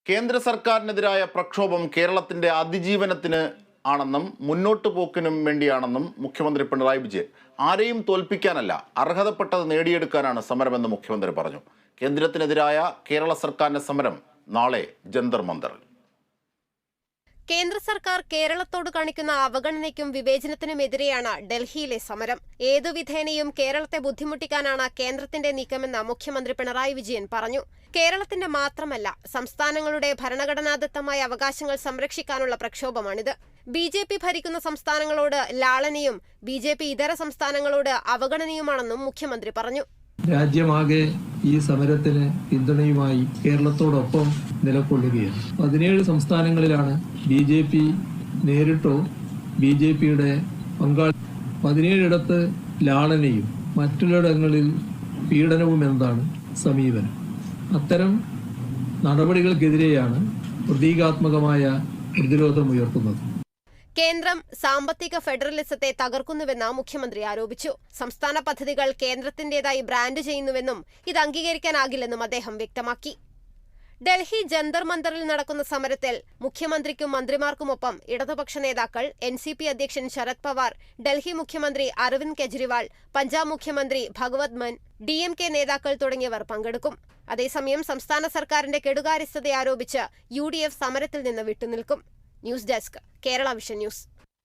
കേന്ദ്ര സർക്കാരിനെതിരായ പ്രക്ഷോഭം കേരളത്തിന്റെ അതിജീവനത്തിന് ആണെന്നും മുന്നോട്ടു പോക്കിനും വേണ്ടിയാണെന്നും മുഖ്യമന്ത്രി പിണറായി വിജയൻ. ആരെയും തോൽപ്പിക്കാനല്ല, അർഹതപ്പെട്ടത് നേടിയെടുക്കാനാണ് സമരമെന്ന് മുഖ്യമന്ത്രി പറഞ്ഞു. കേന്ദ്രത്തിനെതിരായ കേരള സർക്കാരിന്റെ സമരം നാളെ ജന്തർ മന്ദറിൽ. കേന്ദ്ര സർക്കാർ കേരളത്തോട് കാണിക്കുന്ന അവഗണനയ്ക്കും വിവേചനത്തിനുമെതിരെയാണ് ഡൽഹിയിലെ സമരം. ഏതു വിധേനയും കേരളത്തെ ബുദ്ധിമുട്ടിക്കാനാണ് കേന്ദ്രത്തിന്റെ നീക്കമെന്ന് മുഖ്യമന്ത്രി പിണറായി വിജയൻ പറഞ്ഞു. കേരളത്തിന്റെ മാത്രമല്ല, സംസ്ഥാനങ്ങളുടെ ഭരണഘടനാദത്തമായ അവകാശങ്ങൾ സംരക്ഷിക്കാനുള്ള പ്രക്ഷോഭമാണിത്. BJP ഭരിക്കുന്ന സംസ്ഥാനങ്ങളോട് ലാളനയും BJP ഇതര സംസ്ഥാനങ്ങളോട് അവഗണനയുമാണെന്നും മുഖ്യമന്ത്രി പറഞ്ഞു. രാജ്യമാകെ ഈ സമരത്തിന് പിന്തുണയുമായി കേരളത്തോടൊപ്പം നിലകൊള്ളുകയാണ്. 17 സംസ്ഥാനങ്ങളിലാണ് BJP നേരിട്ടോ BJPയുടെ പങ്കാളി. 17ഇടത്ത് ലാളനയും മറ്റുള്ളിടങ്ങളിൽ പീഡനവും എന്നതാണ് സമീപനം. അത്തരം നടപടികൾക്കെതിരെയാണ് പ്രതീകാത്മകമായ പ്രതിരോധമുയർത്തുന്നത്. കേന്ദ്രം സാമ്പത്തിക ഫെഡറലിസത്തെ തകർക്കുന്നുവെന്ന് മുഖ്യമന്ത്രി ആരോപിച്ചു. സംസ്ഥാന പദ്ധതികൾ കേന്ദ്രത്തിന്റേതായി ബ്രാൻഡ് ചെയ്യുന്നുവെന്നും ഇത് അംഗീകരിക്കാനാകില്ലെന്നും അദ്ദേഹം വ്യക്തമാക്കി. ഡൽഹി ജന്തർ മന്ദറിൽ നടക്കുന്ന സമരത്തിൽ മുഖ്യമന്ത്രിക്കും മന്ത്രിമാർക്കുമൊപ്പം ഇടതുപക്ഷ നേതാക്കൾ, NCP അധ്യക്ഷൻ ശരത് പവാർ, ഡൽഹി മുഖ്യമന്ത്രി അരവിന്ദ് കെജ്രിവാൾ, പഞ്ചാബ് മുഖ്യമന്ത്രി ഭഗവത് മാൻ, DMK നേതാക്കൾ തുടങ്ങിയവർ പങ്കെടുക്കും. അതേസമയം സംസ്ഥാന സർക്കാരിന്റെ കെടുകാര്യസ്ഥതയെ ആരോപിച്ച് UDF സമരത്തിൽ നിന്ന് വിട്ടുനിൽക്കും. News desk, Kerala Vision news.